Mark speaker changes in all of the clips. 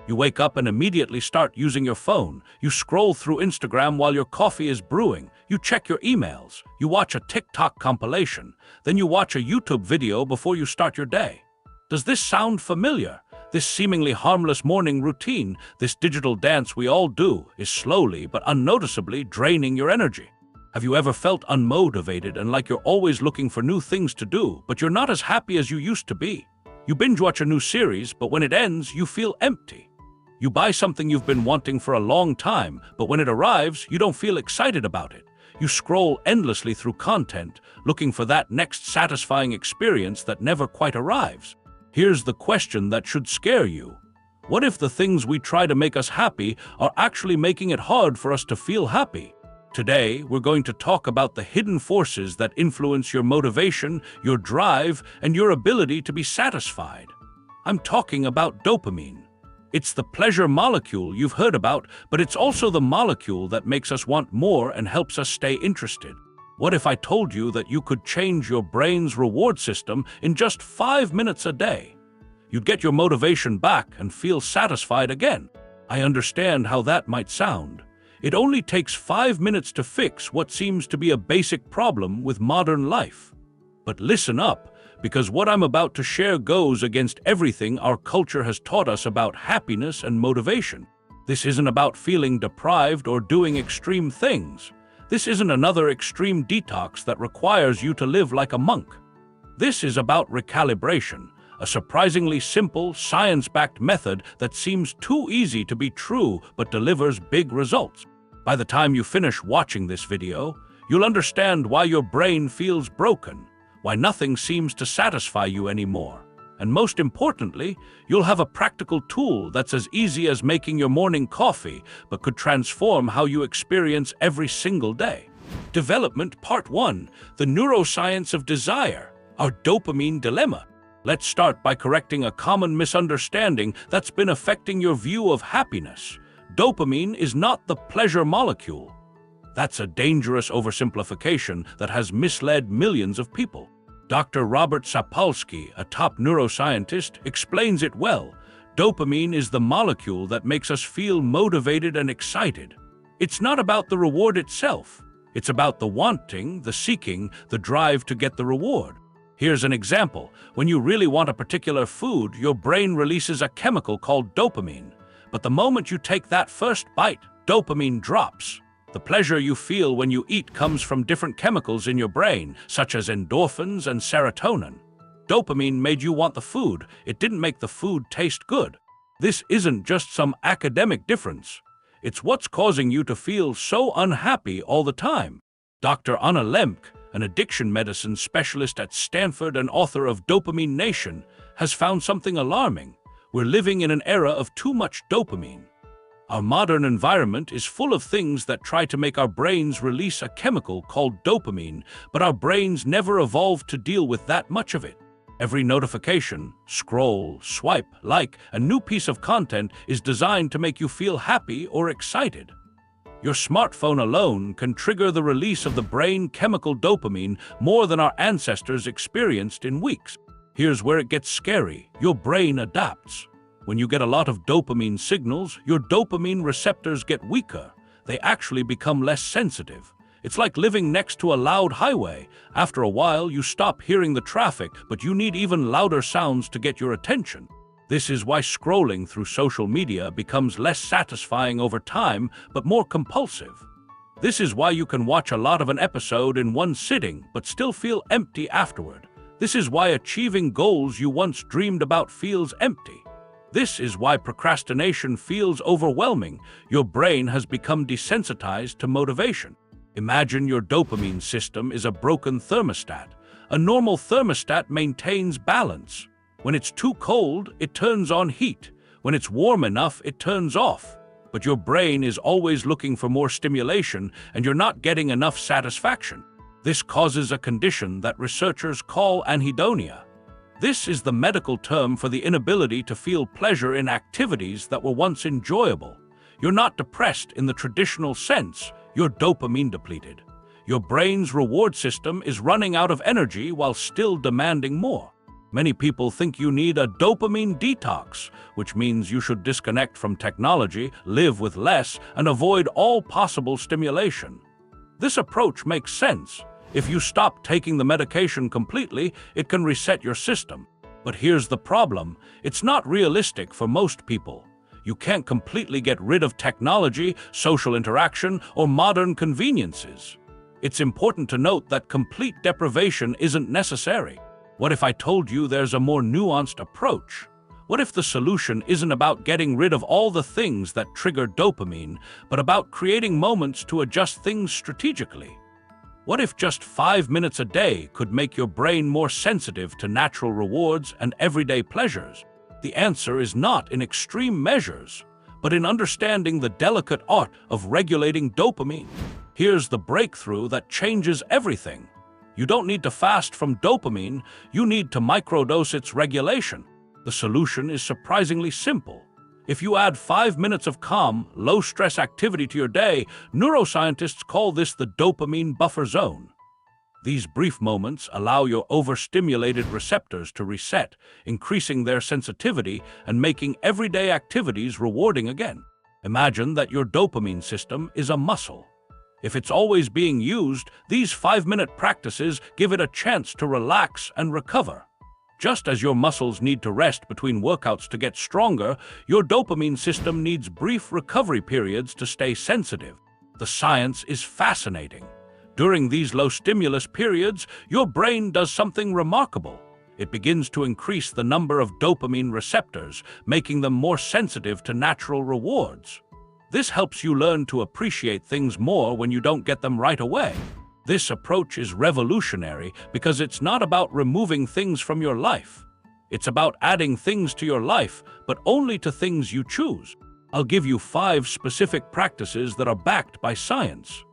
Speaker 1: You wake up and immediately start using your phone. You scroll through Instagram while your coffee is brewing. You check your emails. You watch a TikTok compilation. Then you watch a YouTube video before you start your day. Does this sound familiar? This seemingly harmless morning routine, this digital dance we all do, is slowly but unnoticeably draining your energy. Have you ever felt unmotivated and like you're always looking for new things to do, but you're not as happy as you used to be? You binge watch a new series, but when it ends, you feel empty. You buy something you've been wanting for a long time, but when it arrives, you don't feel excited about it. You scroll endlessly through content, looking for that next satisfying experience that never quite arrives. Here's the question that should scare you. What if the things we try to make us happy are actually making it hard for us to feel happy? Today, we're going to talk about the hidden forces that influence your motivation, your drive, and your ability to be satisfied. I'm talking about dopamine. It's the pleasure molecule you've heard about, but it's also the molecule that makes us want more and helps us stay interested. What if I told you that you could change your brain's reward system in just 5 minutes a day? You'd get your motivation back and feel satisfied again. I understand how that might sound. It only takes 5 minutes to fix what seems to be a basic problem with modern life. But listen up, because what I'm about to share goes against everything our culture has taught us about happiness and motivation. This isn't about feeling deprived or doing extreme things. This isn't another extreme detox that requires you to live like a monk. This is about recalibration, a surprisingly simple, science-backed method that seems too easy to be true but delivers big results. By the time you finish watching this video, you'll understand why your brain feels broken, why nothing seems to satisfy you anymore. And most importantly, you'll have a practical tool that's as easy as making your morning coffee, but could transform how you experience every single day. Development Part 1, the Neuroscience of Desire, our Dopamine Dilemma. Let's start by correcting a common misunderstanding that's been affecting your view of happiness. Dopamine is not the pleasure molecule. That's a dangerous oversimplification that has misled millions of people. Dr. Robert Sapolsky, a top neuroscientist, explains it well. Dopamine is the molecule that makes us feel motivated and excited. It's not about the reward itself. It's about the wanting, the seeking, the drive to get the reward. Here's an example. When you really want a particular food, your brain releases a chemical called dopamine. But the moment you take that first bite, dopamine drops. The pleasure you feel when you eat comes from different chemicals in your brain, such as endorphins and serotonin. Dopamine made you want the food. It didn't make the food taste good. This isn't just some academic difference. It's what's causing you to feel so unhappy all the time. Dr. Anna Lemke, an addiction medicine specialist at Stanford and author of Dopamine Nation, has found something alarming. We're living in an era of too much dopamine. Our modern environment is full of things that try to make our brains release a chemical called dopamine, but our brains never evolved to deal with that much of it. Every notification, scroll, swipe, like, a new piece of content is designed to make you feel happy or excited. Your smartphone alone can trigger the release of the brain chemical dopamine more than our ancestors experienced in weeks. Here's where it gets scary. Your brain adapts. When you get a lot of dopamine signals, your dopamine receptors get weaker. They actually become less sensitive. It's like living next to a loud highway. After a while, you stop hearing the traffic, but you need even louder sounds to get your attention. This is why scrolling through social media becomes less satisfying over time, but more compulsive. This is why you can watch a lot of an episode in one sitting, but still feel empty afterward. This is why achieving goals you once dreamed about feels empty. This is why procrastination feels overwhelming. Your brain has become desensitized to motivation. Imagine your dopamine system is a broken thermostat. A normal thermostat maintains balance. When it's too cold, it turns on heat. When it's warm enough, it turns off. But your brain is always looking for more stimulation, and you're not getting enough satisfaction. This causes a condition that researchers call anhedonia. This is the medical term for the inability to feel pleasure in activities that were once enjoyable. You're not depressed in the traditional sense, you're dopamine depleted. Your brain's reward system is running out of energy while still demanding more. Many people think you need a dopamine detox, which means you should disconnect from technology, live with less, and avoid all possible stimulation. This approach makes sense. If you stop taking the medication completely, it can reset your system. But here's the problem: it's not realistic for most people. You can't completely get rid of technology, social interaction, or modern conveniences. It's important to note that complete deprivation isn't necessary. What if I told you there's a more nuanced approach? What if the solution isn't about getting rid of all the things that trigger dopamine, but about creating moments to adjust things strategically? What if just 5 minutes a day could make your brain more sensitive to natural rewards and everyday pleasures? The answer is not in extreme measures, but in understanding the delicate art of regulating dopamine. Here's the breakthrough that changes everything. You don't need to fast from dopamine, you need to microdose its regulation. The solution is surprisingly simple. If you add 5 minutes of calm, low-stress activity to your day, neuroscientists call this the dopamine buffer zone. These brief moments allow your overstimulated receptors to reset, increasing their sensitivity and making everyday activities rewarding again. Imagine that your dopamine system is a muscle. If it's always being used, these 5-minute practices give it a chance to relax and recover. Just as your muscles need to rest between workouts to get stronger, your dopamine system needs brief recovery periods to stay sensitive. The science is fascinating. During these low-stimulus periods, your brain does something remarkable. It begins to increase the number of dopamine receptors, making them more sensitive to natural rewards. This helps you learn to appreciate things more when you don't get them right away. This approach is revolutionary because it's not about removing things from your life. It's about adding things to your life, but only to things you choose. I'll give you 5 specific practices that are backed by science.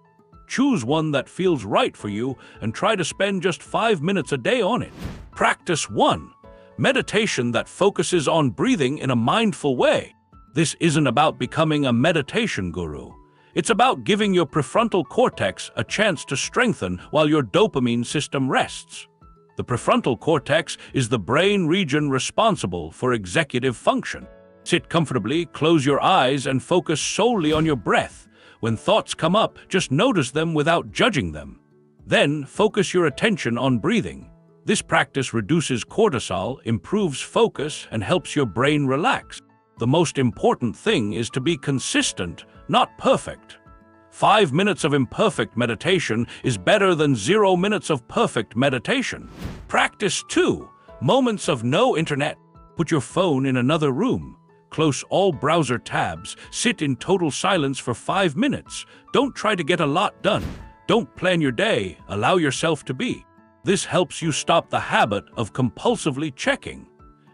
Speaker 1: Choose one that feels right for you and try to spend just 5 minutes a day on it. Practice 1. Meditation that focuses on breathing in a mindful way. This isn't about becoming a meditation guru. It's about giving your prefrontal cortex a chance to strengthen while your dopamine system rests. The prefrontal cortex is the brain region responsible for executive function. Sit comfortably, close your eyes, and focus solely on your breath. When thoughts come up, just notice them without judging them. Then, focus your attention on breathing. This practice reduces cortisol, improves focus, and helps your brain relax. The most important thing is to be consistent, not perfect. 5 minutes of imperfect meditation is better than 0 minutes of perfect meditation. Practice 2. Moments of no internet. Put your phone in another room. Close all browser tabs. Sit in total silence for 5 minutes. Don't try to get a lot done. Don't plan your day. Allow yourself to be. This helps you stop the habit of compulsively checking.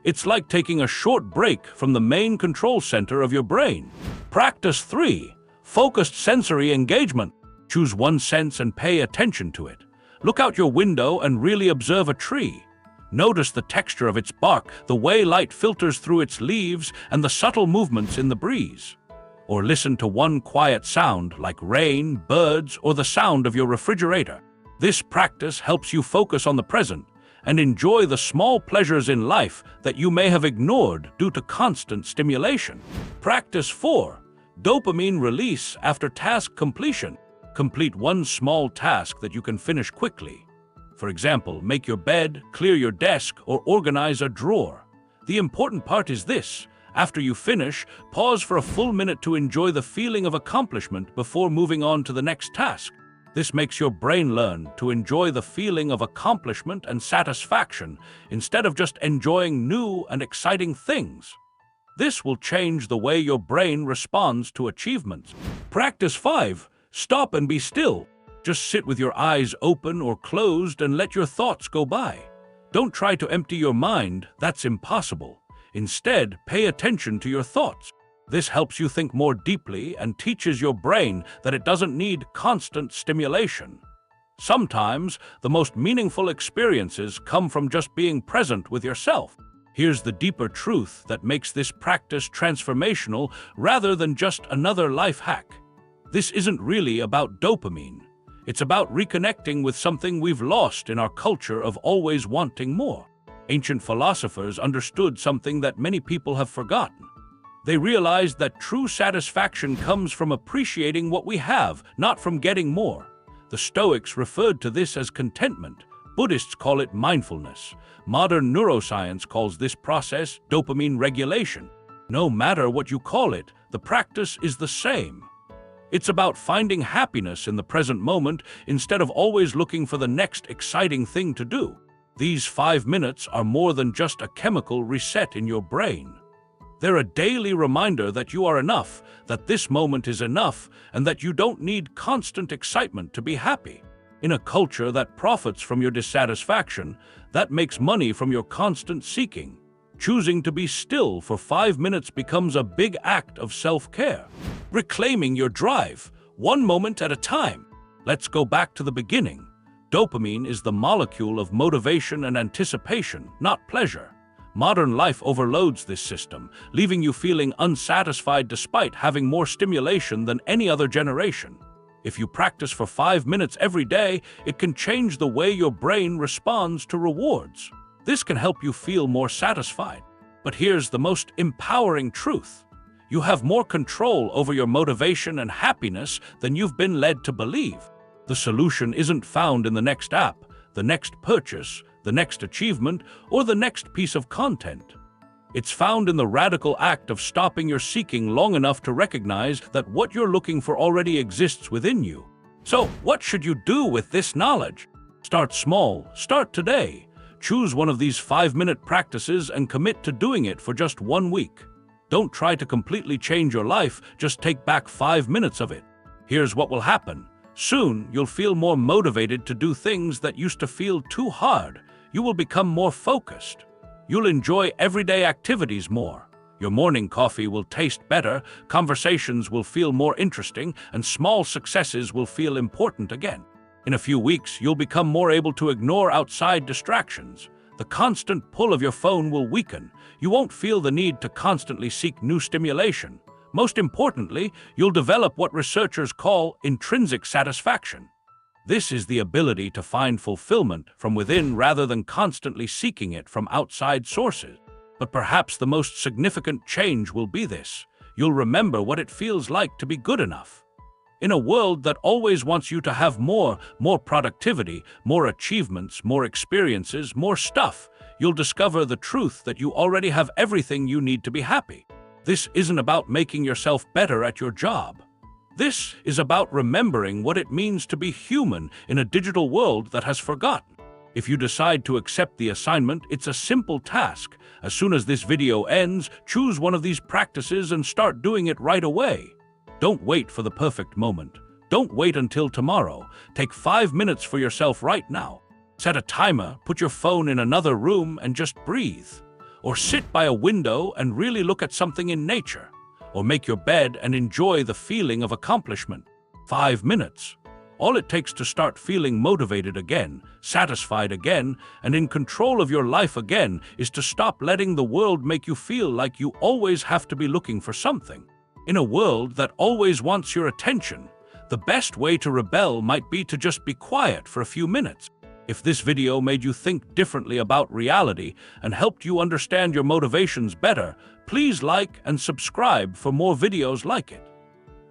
Speaker 1: It's like taking a short break from the main control center of your brain. Practice 3. Focused sensory engagement. Choose one sense and pay attention to it. Look out your window and really observe a tree. Notice the texture of its bark, the way light filters through its leaves, and the subtle movements in the breeze. Or listen to one quiet sound like rain, birds, or the sound of your refrigerator. This practice helps you focus on the present and enjoy the small pleasures in life that you may have ignored due to constant stimulation. Practice 4. Dopamine release after task completion. Complete one small task that you can finish quickly. For example, make your bed, clear your desk, or organize a drawer. The important part is this: after you finish, pause for a full minute to enjoy the feeling of accomplishment before moving on to the next task. This makes your brain learn to enjoy the feeling of accomplishment and satisfaction instead of just enjoying new and exciting things. This will change the way your brain responds to achievements. Practice 5. Stop and be still. Just sit with your eyes open or closed and let your thoughts go by. Don't try to empty your mind, that's impossible. Instead, pay attention to your thoughts. This helps you think more deeply and teaches your brain that it doesn't need constant stimulation. Sometimes, the most meaningful experiences come from just being present with yourself. Here's the deeper truth that makes this practice transformational rather than just another life hack. This isn't really about dopamine. It's about reconnecting with something we've lost in our culture of always wanting more. Ancient philosophers understood something that many people have forgotten. They realized that true satisfaction comes from appreciating what we have, not from getting more. The Stoics referred to this as contentment. Buddhists call it mindfulness. Modern neuroscience calls this process dopamine regulation. No matter what you call it, the practice is the same. It's about finding happiness in the present moment instead of always looking for the next exciting thing to do. These 5 minutes are more than just a chemical reset in your brain. They're a daily reminder that you are enough, that this moment is enough, and that you don't need constant excitement to be happy. In a culture that profits from your dissatisfaction, that makes money from your constant seeking, choosing to be still for 5 minutes becomes a big act of self-care. Reclaiming your drive, one moment at a time. Let's go back to the beginning. Dopamine is the molecule of motivation and anticipation, not pleasure. Modern life overloads this system, leaving you feeling unsatisfied despite having more stimulation than any other generation. If you practice for 5 minutes every day, it can change the way your brain responds to rewards. This can help you feel more satisfied. But here's the most empowering truth. You have more control over your motivation and happiness than you've been led to believe. The solution isn't found in the next app, the next purchase, the next achievement, or the next piece of content. It's found in the radical act of stopping your seeking long enough to recognize that what you're looking for already exists within you. So, what should you do with this knowledge? Start small. Start today. Choose one of these 5-minute practices and commit to doing it for just 1 week. Don't try to completely change your life, just take back 5 minutes of it. Here's what will happen. Soon, you'll feel more motivated to do things that used to feel too hard. You will become more focused. You'll enjoy everyday activities more. Your morning coffee will taste better, conversations will feel more interesting, and small successes will feel important again. In a few weeks, you'll become more able to ignore outside distractions. The constant pull of your phone will weaken. You won't feel the need to constantly seek new stimulation. Most importantly, you'll develop what researchers call intrinsic satisfaction. This is the ability to find fulfillment from within rather than constantly seeking it from outside sources. But perhaps the most significant change will be this. You'll remember what it feels like to be good enough. In a world that always wants you to have more productivity, more achievements, more experiences, more stuff, you'll discover the truth that you already have everything you need to be happy. This isn't about making yourself better at your job. This is about remembering what it means to be human in a digital world that has forgotten. If you decide to accept the assignment, it's a simple task. As soon as this video ends, choose one of these practices and start doing it right away. Don't wait for the perfect moment. Don't wait until tomorrow. Take 5 minutes for yourself right now. Set a timer, put your phone in another room and just breathe. Or sit by a window and really look at something in nature. Or make your bed and enjoy the feeling of accomplishment. 5 minutes. All it takes to start feeling motivated again, satisfied again, and in control of your life again is to stop letting the world make you feel like you always have to be looking for something. In a world that always wants your attention, the best way to rebel might be to just be quiet for a few minutes. If this video made you think differently about reality and helped you understand your motivations better, please like and subscribe for more videos like it.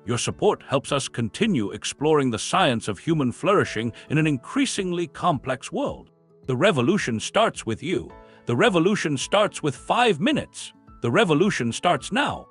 Speaker 1: Your support helps us continue exploring the science of human flourishing in an increasingly complex world. The revolution starts with you. The revolution starts with 5 minutes. The revolution starts now.